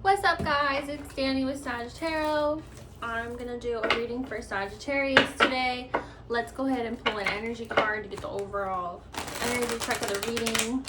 What's up, guys? It's Danny with Sagittarius. I'm gonna do a reading for Sagittarius today. Let's go ahead and pull an energy card to get the overall energy check of the reading.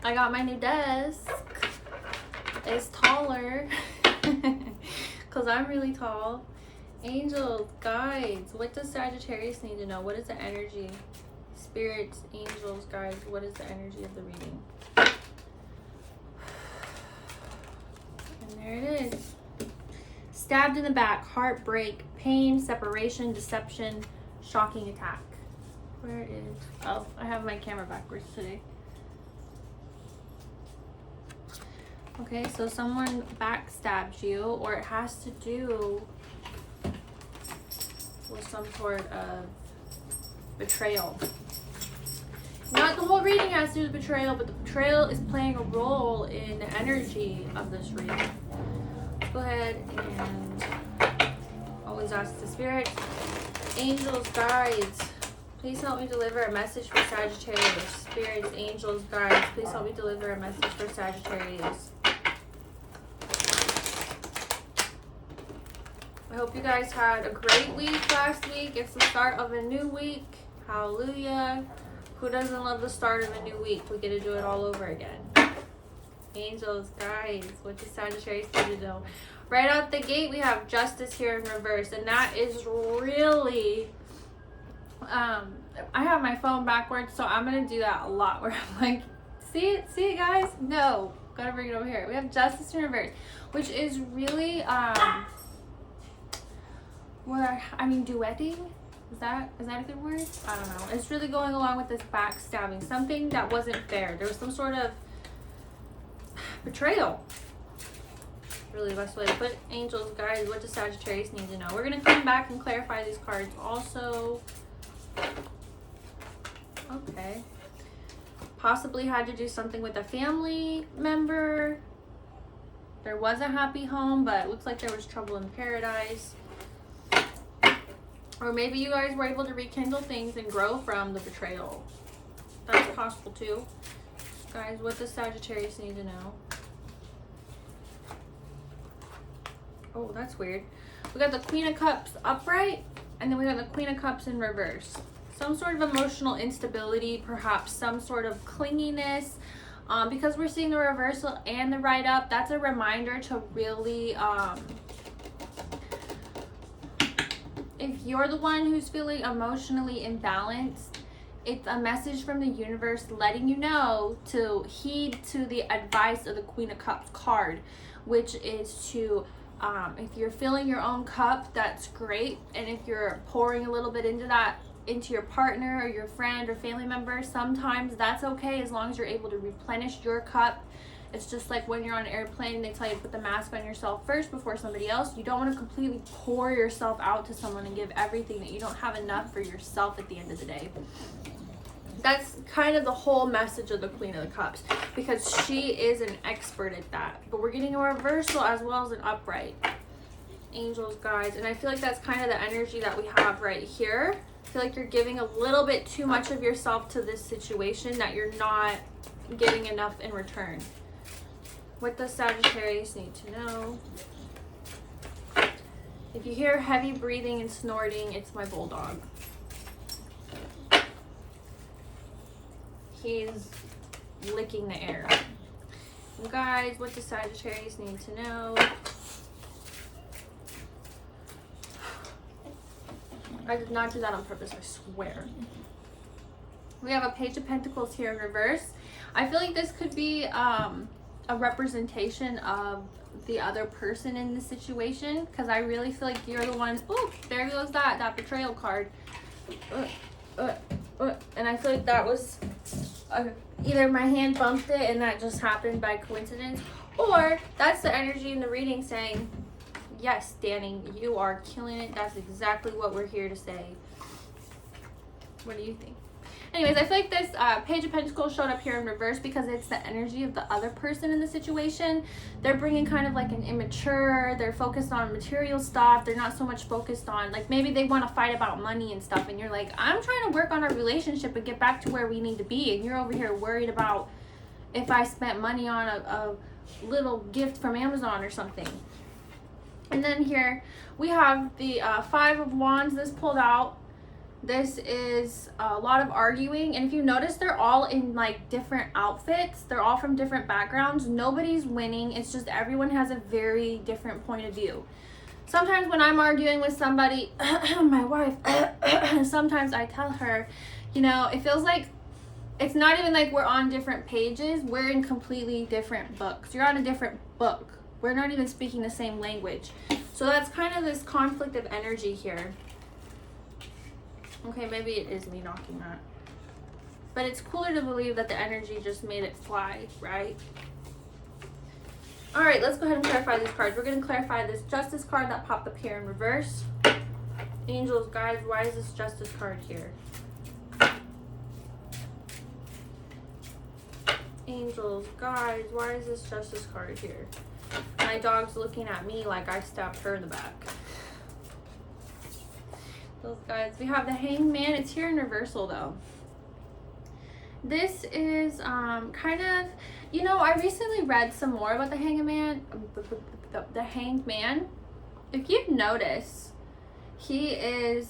I got my new desk. It's taller because I'm really tall. Angels, guides, what does Sagittarius need to know? What is the energy? Spirits, angels, guides, what is the energy of the reading? And there it is. Stabbed in the back, heartbreak, pain, separation, deception, shocking attack. Where is... Oh, I have my camera backwards today. Okay, so someone backstabs you, or it has to do with some sort of betrayal. Not the whole reading has to do with betrayal, but the betrayal is playing a role in the energy of this reading. Let's go ahead and always ask the spirit. Angels, guides, please help me deliver a message for Sagittarius. Spirits, angels, guides, please help me deliver a message for Sagittarius. I hope you guys had a great week last week. It's the start of a new week. Hallelujah. Who doesn't love the start of a new week? We get to do it all over again. Angels, guides, what does Sagittarius need to know? Right out the gate, we have justice here in reverse. And that is really... I have my phone backwards, so I'm going to do that a lot. Where I'm like, see it, guys? No. Gotta bring it over here. We have justice in reverse, which is really... duetting? Is that a good word? I don't know. It's really going along with this backstabbing. Something that wasn't fair. There was some sort of betrayal. Really the best way to put it. Angels, guides, what does Sagittarius need to know? We're going to come back and clarify these cards also. Okay. Possibly had to do something with a family member. There was a happy home, but it looks like there was trouble in paradise. Or maybe you guys were able to rekindle things and grow from the betrayal. That's possible too. Guys, what does Sagittarius need to know? Oh, that's weird. We got the Queen of Cups upright, and then we got the Queen of Cups in reverse. Some sort of emotional instability, perhaps some sort of clinginess. Because we're seeing the reversal and the right up, that's a reminder to really... if you're the one who's feeling emotionally imbalanced, it's a message from the universe letting you know to heed to the advice of the Queen of Cups card, which is to, if you're filling your own cup, that's great. And if you're pouring a little bit into your partner or your friend or family member, sometimes that's okay as long as you're able to replenish your cup. It's just like when you're on an airplane, they tell you to put the mask on yourself first before somebody else. You don't want to completely pour yourself out to someone and give everything that you don't have enough for yourself at the end of the day. That's kind of the whole message of the Queen of the Cups, because she is an expert at that. But we're getting a reversal as well as an upright. Angels, guides, and I feel like that's kind of the energy that we have right here. I feel like you're giving a little bit too much of yourself to this situation that you're not getting enough in return. What does Sagittarius need to know? If you hear heavy breathing and snorting, it's my bulldog. He's licking the air. And guys, what does Sagittarius need to know? I did not do that on purpose, I swear. We have a Page of Pentacles here in reverse. I feel like this could be a representation of the other person in the situation, because I really feel like you're the one. Oh, there goes that betrayal card. And I feel like that was either my hand bumped it and that just happened by coincidence, or that's the energy in the reading saying, yes, Danny, you are killing it. That's exactly what we're here to say. What do you think? Anyways, I feel like this Page of Pentacles showed up here in reverse because it's the energy of the other person in the situation. They're bringing kind of like an immature, they're focused on material stuff. They're not so much focused on, like, maybe they want to fight about money and stuff. And you're like, I'm trying to work on our relationship and get back to where we need to be. And you're over here worried about if I spent money on a little gift from Amazon or something. And then here we have the Five of Wands. This pulled out. This is a lot of arguing, and if you notice, they're all in like different outfits. They're all from different backgrounds. Nobody's winning. It's just everyone has a very different point of view. Sometimes when I'm arguing with somebody, my wife, sometimes I tell her, you know, it feels like it's not even like we're on different pages. We're in completely different books. You're on a different book. We're not even speaking the same language. So that's kind of this conflict of energy here. Okay, maybe it is me knocking that. But it's cooler to believe that the energy just made it fly, right? Alright, let's go ahead and clarify these cards. We're going to clarify this Justice card that popped up here in reverse. Angels, guides, why is this Justice card here? Angels, guides, why is this Justice card here? My dog's looking at me like I stabbed her in the back. Those guys. We have the Hanged Man. It's here in reversal though. This is kind of, you know, I recently read some more about the Hanged Man. The Hanged Man. If you've noticed, he's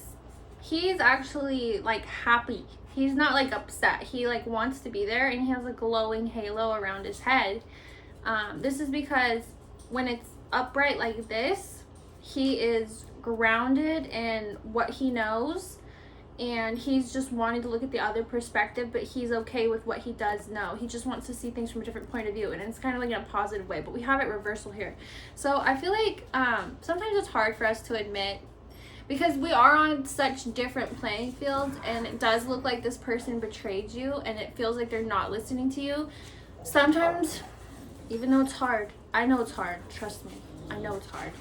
actually like happy. He's not like upset. He like wants to be there, and he has a glowing halo around his head. This is because when it's upright like this, he is grounded in what he knows, and he's just wanting to look at the other perspective, but he's okay with what he does know. He just wants to see things from a different point of view, and it's kind of like in a positive way, but we have it reversal here. So I feel like sometimes it's hard for us to admit, because we are on such different playing fields, and it does look like this person betrayed you, and it feels like they're not listening to you. Sometimes, even though it's hard, I know it's hard, trust me, I know it's hard.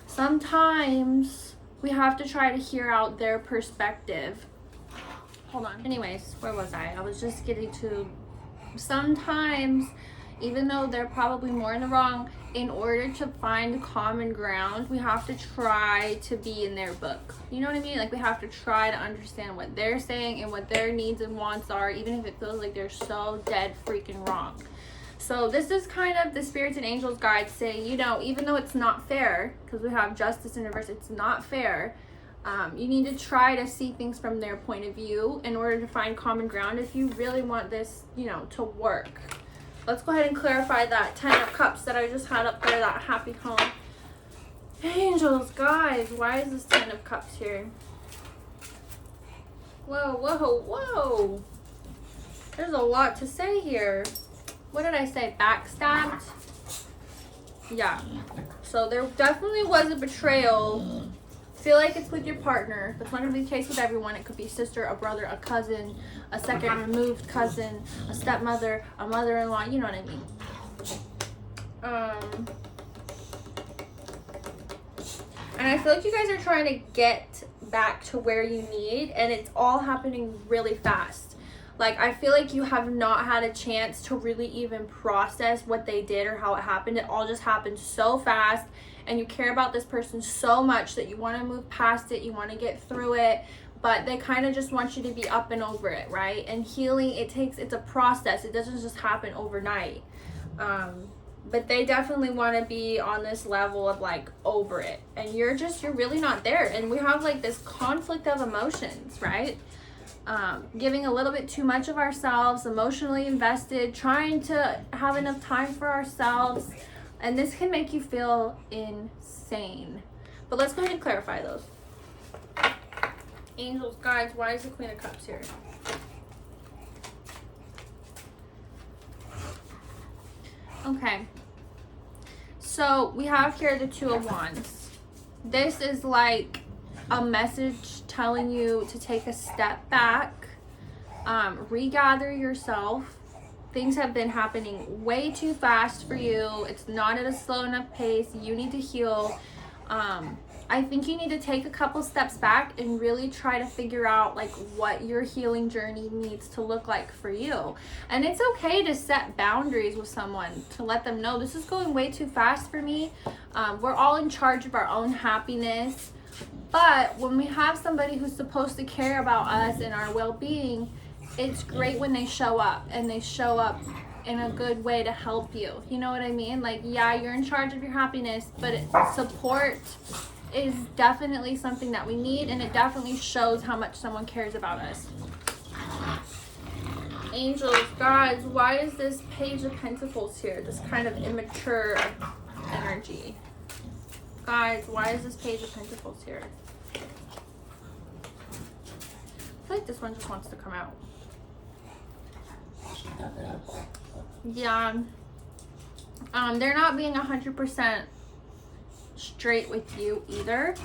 Sometimes we have to try to hear out their perspective. Hold on. Anyways, where was I? I was just getting to, sometimes, even though they're probably more in the wrong, in order to find common ground, we have to try to be in their book. You know what I mean? Like, we have to try to understand what they're saying and what their needs and wants are, even if it feels like they're so dead freaking wrong. So this is kind of the spirits and angels guides saying, you know, even though it's not fair, because we have justice in reverse, it's not fair. You need to try to see things from their point of view in order to find common ground if you really want this, you know, to work. Let's go ahead and clarify that 10 of Cups that I just had up there, that happy home. Angels, guys, why is this 10 of Cups here? Whoa, whoa, whoa. There's a lot to say here. What did I say? Backstabbed? Yeah. So there definitely was a betrayal. Feel like it's with your partner. That's not going to be the case with everyone. It could be a sister, a brother, a cousin, a second removed cousin, a stepmother, a mother-in-law. You know what I mean. And I feel like you guys are trying to get back to where you need, and it's all happening really fast. Like, I feel like you have not had a chance to really even process what they did or how it happened. It all just happened so fast, and you care about this person so much that you want to move past it, you want to get through it, but they kind of just want you to be up and over it, right? And healing, it's a process. It doesn't just happen overnight. But they definitely want to be on this level of like over it, and you're really not there. And we have like this conflict of emotions, right? Giving a little bit too much of ourselves, emotionally invested, trying to have enough time for ourselves, and this can make you feel insane. But let's go ahead and clarify those. Angels, guides, why is the Queen of Cups here? Okay, so we have here the Two of Wands. This is like a message telling you to take a step back, regather yourself. Things have been happening way too fast for you. It's not at a slow enough pace. You need to heal. I think you need to take a couple steps back and really try to figure out like what your healing journey needs to look like for you. And it's okay to set boundaries with someone, to let them know this is going way too fast for me. We're all in charge of our own happiness. But when we have somebody who's supposed to care about us and our well-being, it's great when they show up, and they show up in a good way to help you. You know what I mean? Like, yeah, you're in charge of your happiness, but support is definitely something that we need, and it definitely shows how much someone cares about us. Angels, guys, why is this Page of Pentacles here? This kind of immature energy. Guys, why is this Page of Pentacles here? I feel like this one just wants to come out. Yeah. They're not being 100% straight with you either.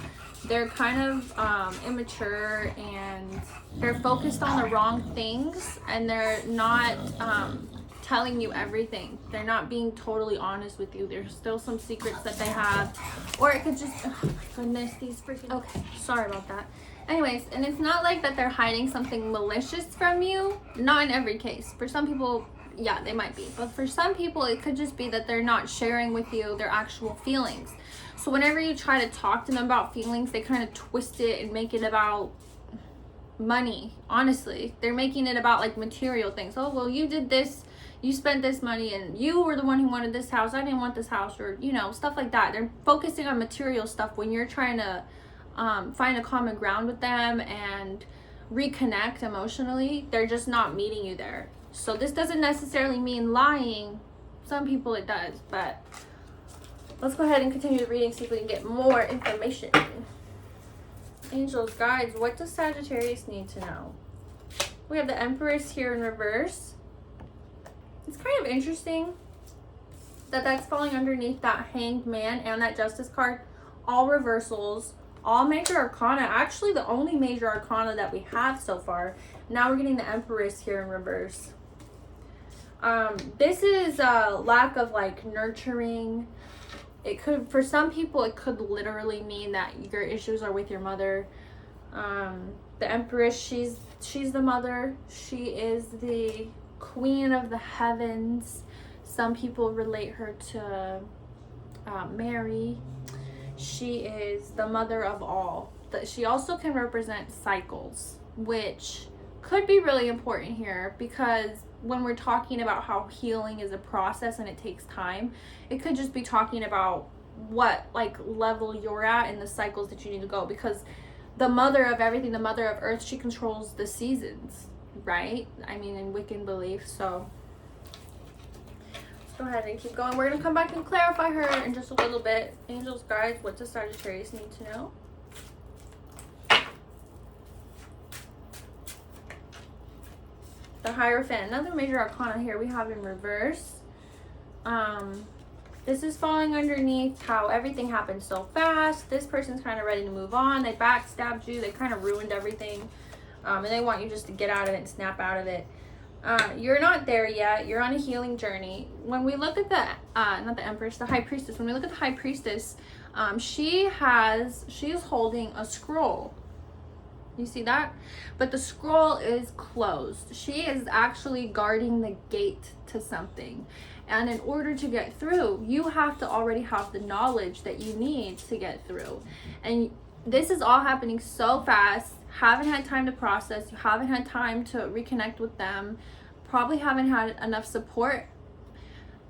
They're kind of immature, and they're focused on the wrong things, and they're not telling you everything. They're not being totally honest with you. There's still some secrets that they have, or it could just, oh my goodness, these freaking, okay, sorry about that. Anyways, and it's not like that they're hiding something malicious from you. Not in every case. For some people, yeah, they might be, but for some people it could just be that they're not sharing with you their actual feelings. So whenever you try to talk to them about feelings, they kind of twist it and make it about money. Honestly, they're making it about like material things. Oh, well, you did this, you spent this money, and you were the one who wanted this house, I didn't want this house, or you know, stuff like that. They're focusing on material stuff when you're trying to find a common ground with them and reconnect emotionally. They're just not meeting you there. So this doesn't necessarily mean lying. Some people it does, but let's go ahead and continue the reading, see if we can get more information. Angels, guides, what does Sagittarius need to know? We have the Empress here in reverse. It's kind of interesting that that's falling underneath that Hanged Man and that Justice card. All reversals, all major arcana. Actually, the only major arcana that we have so far. Now we're getting the Empress here in reverse. This is a lack of like nurturing. It could, for some people, it could literally mean that your issues are with your mother. The Empress, she's the mother. She is the queen of the heavens. Some people relate her to Mary. She is the mother of all. She also can represent cycles, which could be really important here, because when we're talking about how healing is a process and it takes time, it could just be talking about what like level you're at in the cycles that you need to go, because the mother of everything, the mother of earth, she controls the seasons, right? I mean, in Wiccan belief. So let's go ahead and keep going. We're gonna come back and clarify her in just a little bit. Angels, guides, what does Sagittarius need to know? The Hierophant, another major arcana here we have in reverse. This is falling underneath how everything happened so fast. This person's kind of ready to move on. They backstabbed you. They kind of ruined everything. And they want you just to get out of it and snap out of it. You're not there yet. You're on a healing journey. When we look at the, not the Empress, the High Priestess. When we look at the High Priestess, she is holding a scroll. You see that? But the scroll is closed. She is actually guarding the gate to something. And in order to get through, you have to already have the knowledge that you need to get through. And this is all happening so fast. Haven't had time to process. You haven't had time to reconnect with them. Probably haven't had enough support.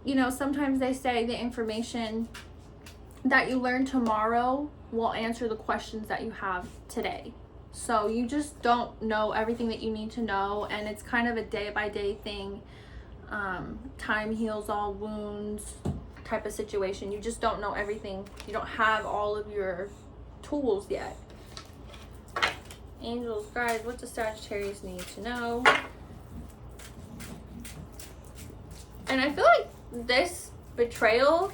You know, sometimes they say the information that you learn tomorrow will answer the questions that you have today. So you just don't know everything that you need to know, and it's kind of a day-by-day thing. Time heals all wounds type of situation. You just don't know everything. You don't have all of your tools yet. Angels, guys, what does Sagittarius need to know? And I feel like this betrayal,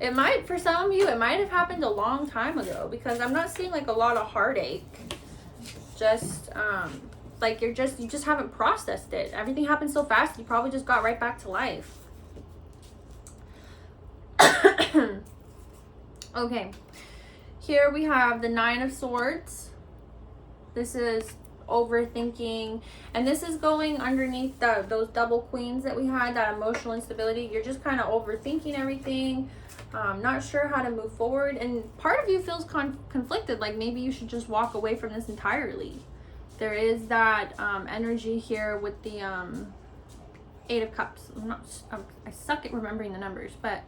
it might, for some of you, it might have happened a long time ago, because I'm not seeing like a lot of heartache. Just like you just haven't processed it. Everything happened so fast, you probably just got right back to life. Okay, here we have the Nine of Swords. This is overthinking, and this is going underneath those double queens that we had, that emotional instability. You're just kind of overthinking everything, not sure how to move forward, and part of you feels conflicted, like maybe you should just walk away from this entirely. There is that energy here with the Eight of Cups. I suck at remembering the numbers, but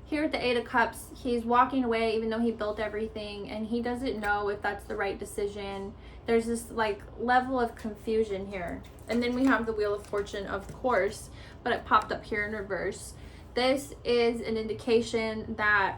here with the Eight of Cups, he's walking away even though he built everything, and he doesn't know if that's the right decision. There's this like level of confusion here. And then we have the Wheel of Fortune, of course, but it popped up here in reverse. This is an indication that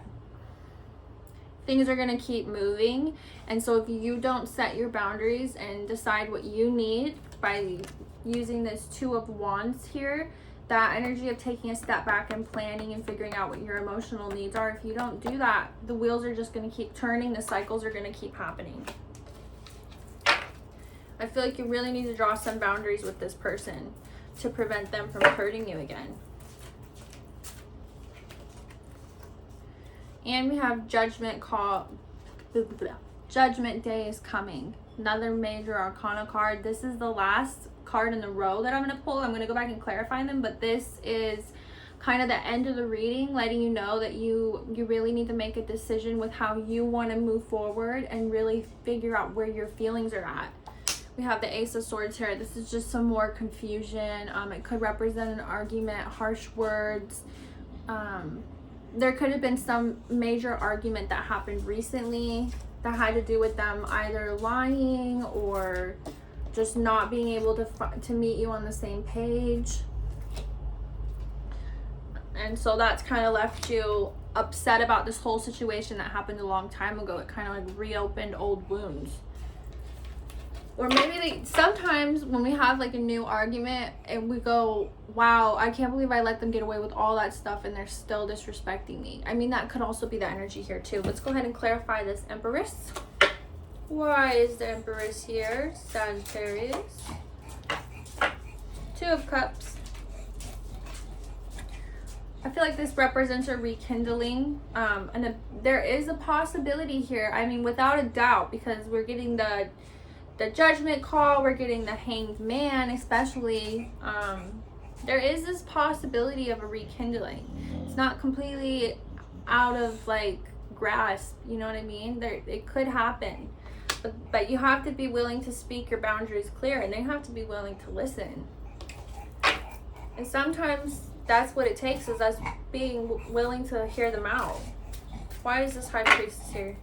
things are going to keep moving. And so if you don't set your boundaries and decide what you need by using this Two of Wands here, that energy of taking a step back and planning and figuring out what your emotional needs are, if you don't do that, the wheels are just going to keep turning. The cycles are going to keep happening. I feel like you really need to draw some boundaries with this person to prevent them from hurting you again. And we have Judgment call. Judgment Day is coming. Another major arcana card. This is the last card in the row that I'm going to pull. I'm going to go back and clarify them, but this is kind of the end of the reading, letting you know that you really need to make a decision with how you want to move forward and really figure out where your feelings are at. We have the Ace of Swords here. This is just some more confusion. It could represent an argument, harsh words. There could have been some major argument that happened recently that had to do with them either lying or just not being able to meet you on the same page. And so that's kind of left you upset about this whole situation that happened a long time ago. It kind of like reopened old wounds. Or maybe sometimes when we have like a new argument and we go, wow, I can't believe I let them get away with all that stuff and they're still disrespecting me. I mean, that could also be the energy here too. Let's go ahead and clarify this Empress. Why is the Empress here? Sagittarius. Two of Cups. I feel like this represents a rekindling. There is a possibility here. I mean, without a doubt, because we're getting the Judgment call, we're getting the Hanged Man, especially. There is this possibility of a rekindling. It's not completely out of like grasp, you know what I mean? It could happen, but you have to be willing to speak your boundaries clear, and they have to be willing to listen. And sometimes that's what it takes, is us being willing to hear them out. Why is this High Priestess here?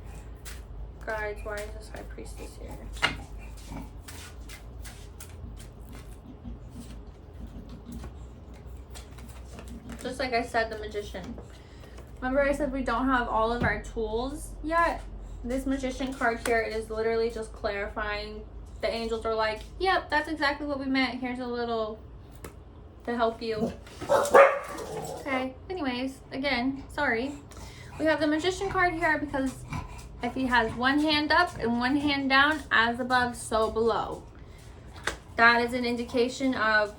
Guys, why is this High Priestess here? Just like I said, the Magician. Remember I said we don't have all of our tools yet? This Magician card here is literally just clarifying. The angels are like, yep, that's exactly what we meant. Here's a little to help you. Okay, anyways, again, sorry. We have the Magician card here because if he has one hand up and one hand down, as above, so below. That is an indication of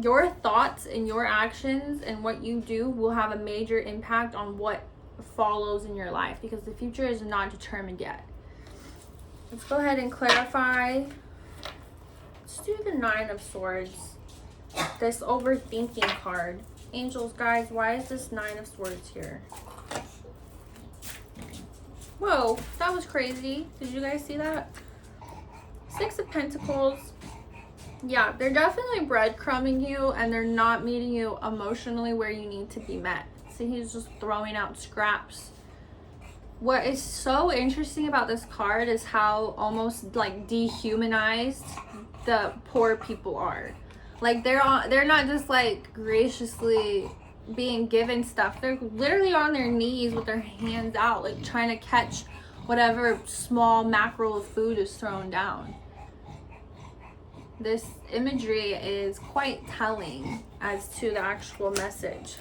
your thoughts and your actions and what you do will have a major impact on what follows in your life, because the future is not determined yet. Let's go ahead and clarify. Let's do the Nine of Swords. This overthinking card. Angels, guys, why is this Nine of Swords here? Whoa, that was crazy. Did you guys see that? Six of Pentacles. Yeah, they're definitely breadcrumbing you, and they're not meeting you emotionally where you need to be met. See, he's just throwing out scraps. What is so interesting about this card is how almost like dehumanized the poor people are. Like they're not just like graciously being given stuff. They're literally on their knees with their hands out, like trying to catch whatever small mackerel of food is thrown down. This imagery is quite telling as to the actual message.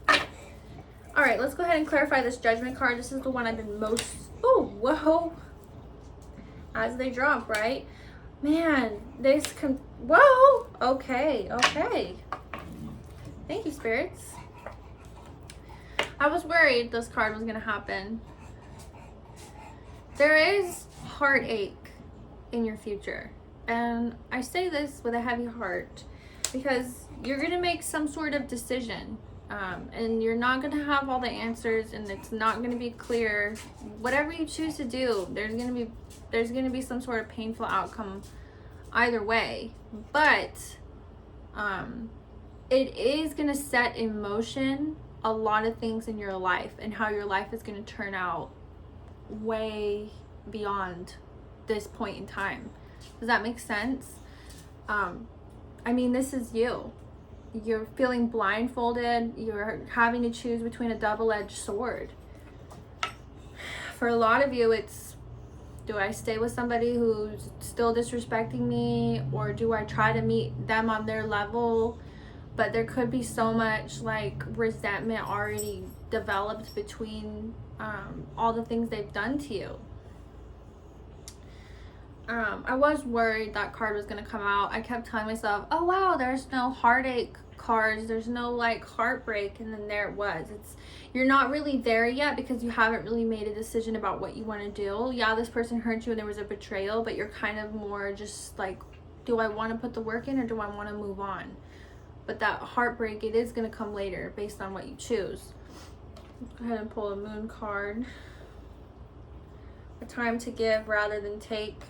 All right, let's go ahead and clarify this Judgment card. This is the one I've been most, oh, whoa, as they drop, right? Man, whoa, okay. Thank you, spirits. I was worried this card was gonna happen. There is heartache in your future. And I say this with a heavy heart because you're going to make some sort of decision, and you're not going to have all the answers, and it's not going to be clear. Whatever you choose to do, there's going to be some sort of painful outcome either way. But it is going to set in motion a lot of things in your life, and how your life is going to turn out way beyond this point in time. Does that make sense? I mean, this is you. You're feeling blindfolded. You're having to choose between a double-edged sword. For a lot of you, it's, do I stay with somebody who's still disrespecting me, or do I try to meet them on their level? But there could be so much like resentment already developed between all the things they've done to you. I was worried that card was going to come out. I kept telling myself, oh wow, there's no heartache cards, there's no like heartbreak, and then there it was. You're not really there yet because you haven't really made a decision about what you want to do. Yeah, this person hurt you and there was a betrayal, but you're kind of more just like, do I want to put the work in, or do I want to move on? But that heartbreak, it is going to come later based on what you choose. Let's go ahead and pull a moon card. A time to give rather than take.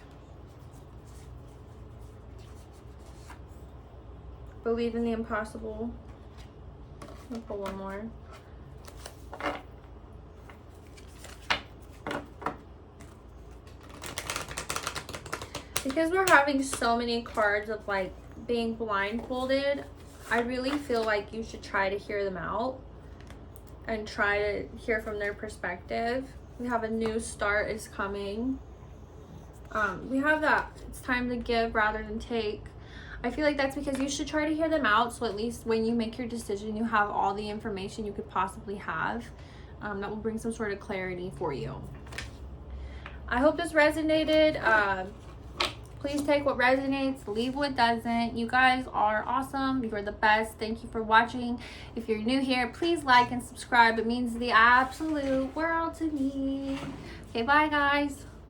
Believe in the impossible. I'll pull one more. Because we're having so many cards of like being blindfolded, I really feel like you should try to hear them out and try to hear from their perspective. We have a new start is coming. We have that it's time to give rather than take. I feel like that's because you should try to hear them out, so at least when you make your decision, you have all the information you could possibly have. That will bring some sort of clarity for you. I hope this resonated. Please take what resonates, leave what doesn't. You guys are awesome. You are the best. Thank you for watching. If you're new here, please like and subscribe. It means the absolute world to me. Okay, bye guys.